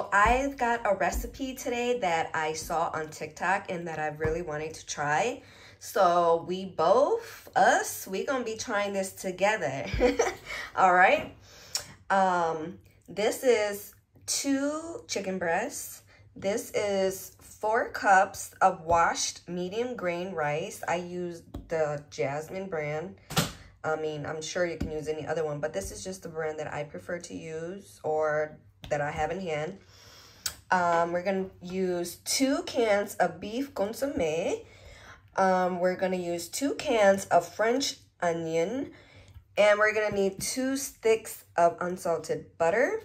So I've got a recipe today that I saw on TikTok and that I really wanted to try. So we gonna be trying this together. All right. This is 2 chicken breasts. This is 4 cups of washed medium grain rice. I used the Jasmine brand. I mean, I'm sure you can use any other one, but this is just the brand that I prefer to use or that I have in hand. We're gonna use 2 cans of beef consomme. We're gonna use 2 cans of French onion, and we're gonna need 2 sticks of unsalted butter.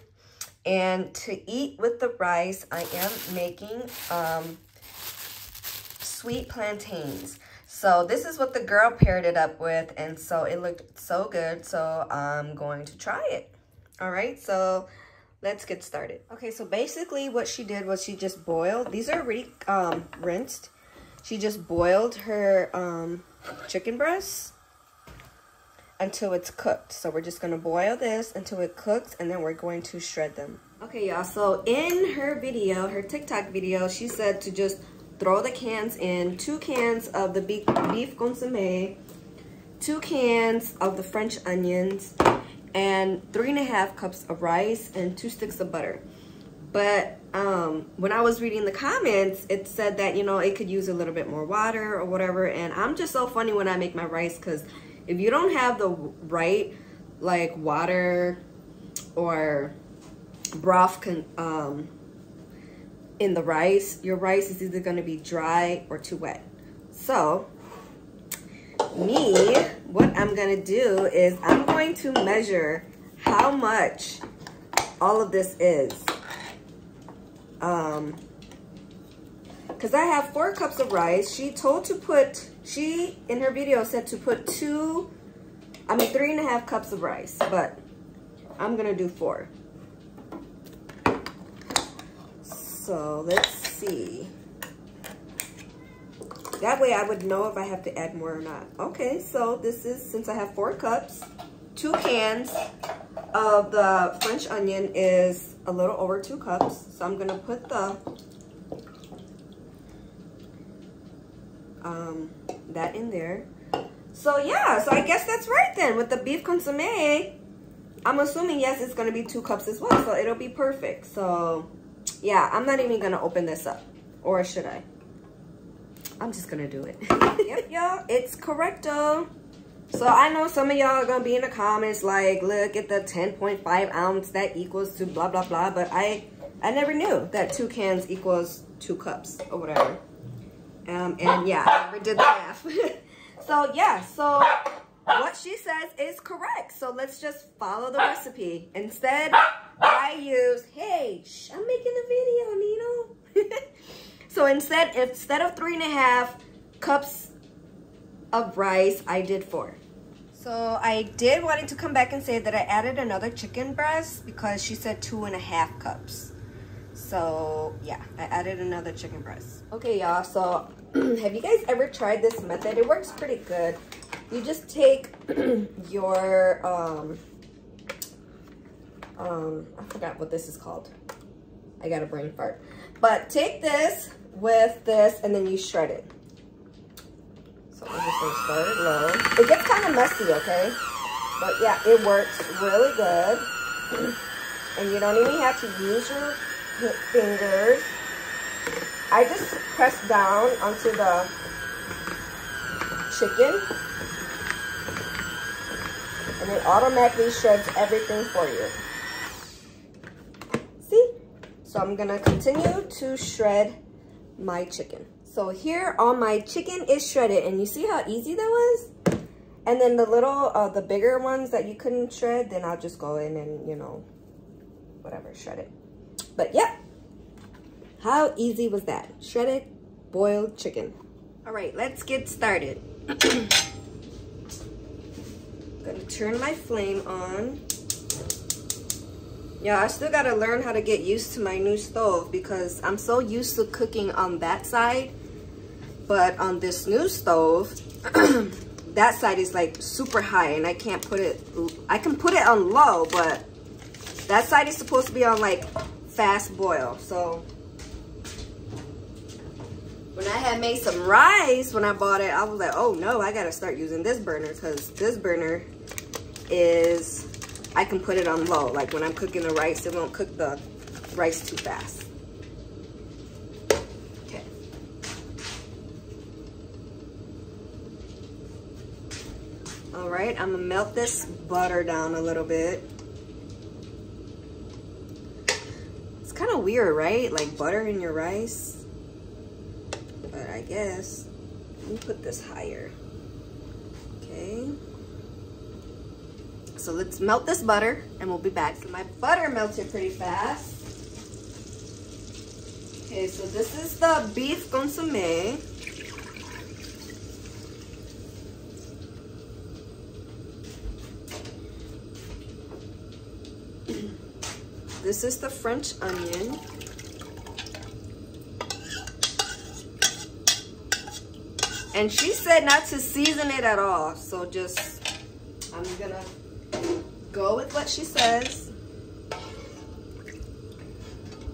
And to eat with the rice, I am making sweet plantains. So this is what the girl paired it up with, and so it looked so good, so I'm going to try it. All right, so let's get started. Okay, so basically what she did was she just boiled. These are already rinsed. She just boiled her chicken breasts until it's cooked. So we're just gonna boil this until it cooks, and then we're going to shred them. Okay, y'all, so in her video, her TikTok video, she said to just throw the cans in. 2 cans of the beef consomme, 2 cans of the French onions, and 3.5 cups of rice and 2 sticks of butter. But when I was reading the comments, it said that, you know, it could use a little bit more water or whatever. And I'm just so funny when I make my rice, because if you don't have the right, like, water or broth in the rice, your rice is either going to be dry or too wet. So what I'm going to do is I'm going to measure how much all of this is. Because I have 4 cups of rice. She in her video said to put 3.5 cups of rice, but I'm going to do 4. So let's see. That way I would know if I have to add more or not. Okay, so this is, since I have 4 cups, 2 cans of the French onion is a little over 2 cups. So I'm gonna put that in there. So yeah, so I guess that's right then. With the beef consomme, I'm assuming, yes, it's gonna be 2 cups as well. So it'll be perfect. So yeah, I'm not even gonna open this up. Or should I? I'm just gonna do it. Yep, y'all, it's correcto. So I know some of y'all are gonna be in the comments like, look at the 10.5 ounce, that equals to blah, blah, blah. But I never knew that 2 cans equals 2 cups or whatever. And yeah, I never did the math. So yeah, so what she says is correct. So let's just follow the recipe. Instead, I use, hey, I'm making a video, Nino. So instead of 3.5 cups of rice, I did 4. So I did wanted to come back and say that I added another chicken breast because she said 2.5 cups. So yeah, I added another chicken breast. Okay, y'all, so have you guys ever tried this method? It works pretty good. You just take your, I forgot what this is called. I got a brain fart. But take this with this and then you shred it. So we're just gonna start it low. It gets kind of messy, okay? But yeah, it works really good. And you don't even have to use your fingers. I just press down onto the chicken. And it automatically shreds everything for you. See? So I'm gonna continue to shred my chicken. So here all my chicken is shredded, and you see how easy that was? And then the little, the bigger ones that you couldn't shred, then I'll just go in and, you know, whatever, shred it. But yeah, how easy was that? Shredded, boiled chicken. All right, let's get started. Gonna turn my flame on. Yeah, I still gotta learn how to get used to my new stove because I'm so used to cooking on that side. But on this new stove, that side is like super high and I can't put it, I can put it on low, but that side is supposed to be on like fast boil. So when I had made some rice when I bought it, I was like, oh no, I gotta start using this burner, because this burner is, I can put it on low. Like when I'm cooking the rice, it won't cook the rice too fast. Okay. All right, I'm gonna melt this butter down a little bit. It's kind of weird, right? Like butter in your rice. But I guess, let me put this higher. Okay. So let's melt this butter and we'll be back. So my butter melted pretty fast. Okay, so this is the beef consomme. This is the French onion. And she said not to season it at all. So just, I'm gonna go with what she says.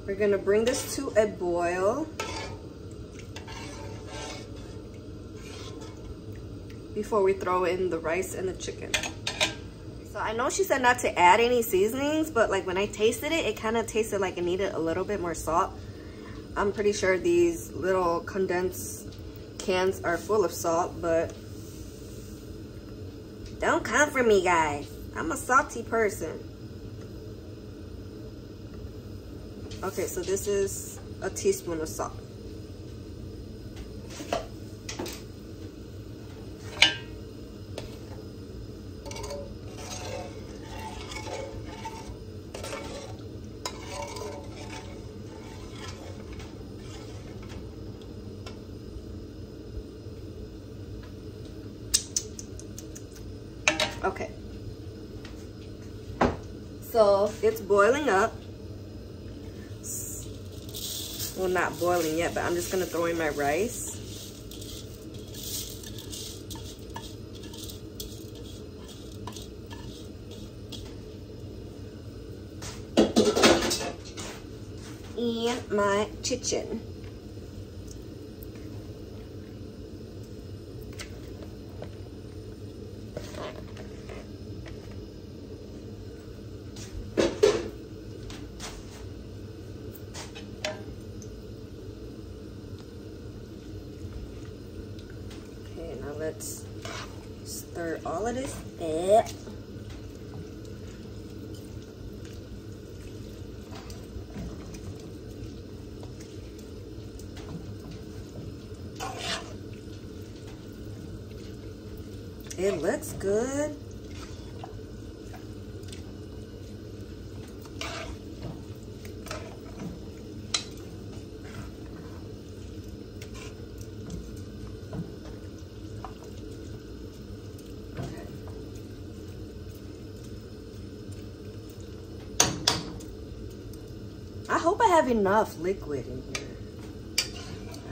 We're gonna bring this to a boil before we throw in the rice and the chicken. So I know she said not to add any seasonings, but like when I tasted it, it kind of tasted like it needed a little bit more salt. I'm pretty sure these little condensed cans are full of salt, but don't come for me, guys. I'm a salty person. Okay, so this is a teaspoon of salt. Okay, so it's boiling up. Well, not boiling yet, but I'm just gonna throw in my rice. And my chicken. Now let's stir all of this up. It looks good. I hope I have enough liquid in here.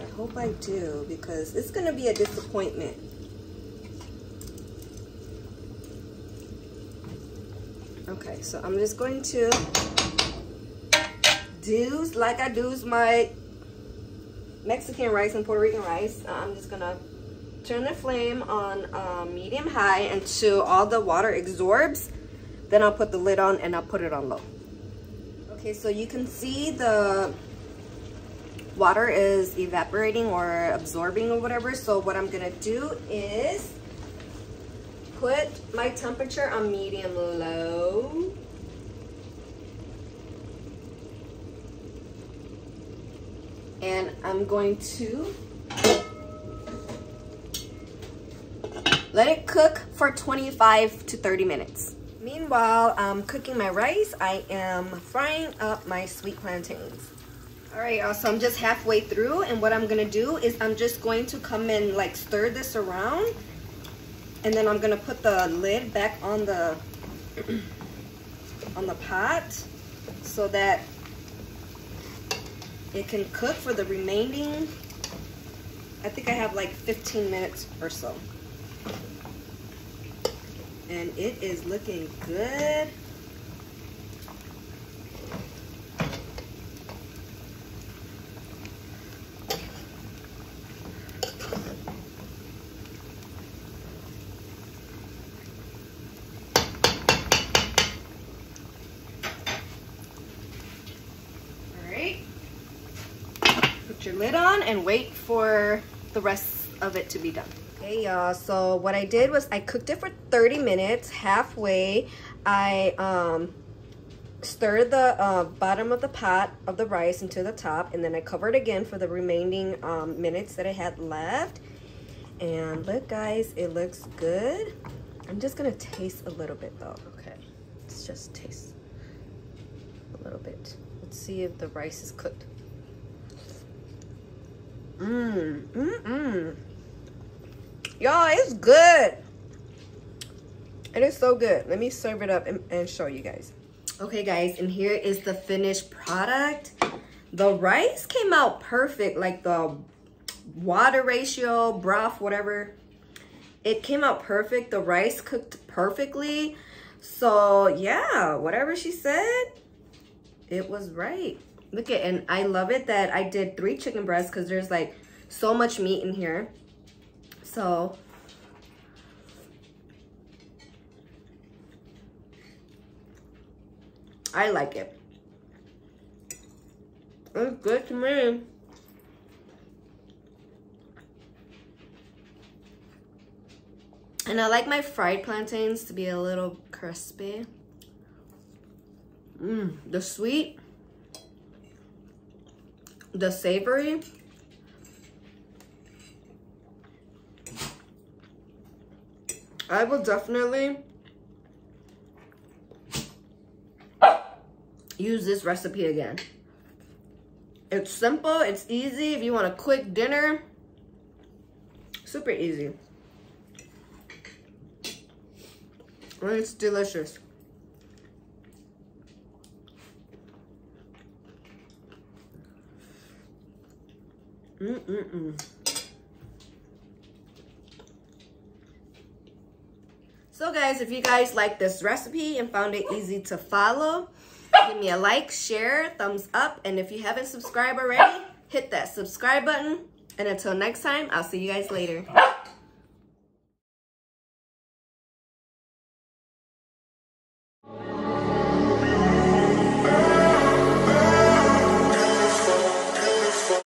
I hope I do, because it's gonna be a disappointment. Okay, so I'm just going to do like I do my Mexican rice and Puerto Rican rice. I'm just gonna turn the flame on medium high until all the water absorbs. Then I'll put the lid on and I'll put it on low. Okay, so you can see the water is evaporating or absorbing or whatever. So what I'm gonna do is put my temperature on medium low. And I'm going to let it cook for 25 to 30 minutes. Meanwhile, I'm cooking my rice. I am frying up my sweet plantains. All right, so I'm just halfway through, and what I'm gonna do is I'm just going to come and like stir this around, and then I'm gonna put the lid back on the pot so that it can cook for the remaining, I think I have like 15 minutes or so. And it is looking good. lid on and wait for the rest of it to be done. Okay, y'all, so what I did was I cooked it for 30 minutes. Halfway, I stirred the bottom of the pot of the rice into the top, and then I covered again for the remaining minutes that I had left. And look, guys, it looks good. I'm just gonna taste a little bit though. Okay, let's just taste a little bit. Let's see if the rice is cooked. Y'all, it's good. It is so good. Let me serve it up and show you guys. Okay, guys, and here is the finished product. The rice came out perfect, like the water ratio, broth, whatever. It came out perfect. The rice cooked perfectly. So, yeah, whatever she said, it was right. Look at, and I love it that I did 3 chicken breasts because there's like so much meat in here. So I like it. It's good to me. And I like my fried plantains to be a little crispy. The sweet, the savory. I will definitely use this recipe again. It's simple, it's easy. If you want a quick dinner, super easy. And it's delicious. So guys, if you guys like this recipe and found it easy to follow, give me a like, share, thumbs up, and if you haven't subscribed already, hit that subscribe button. And until next time, I'll see you guys later.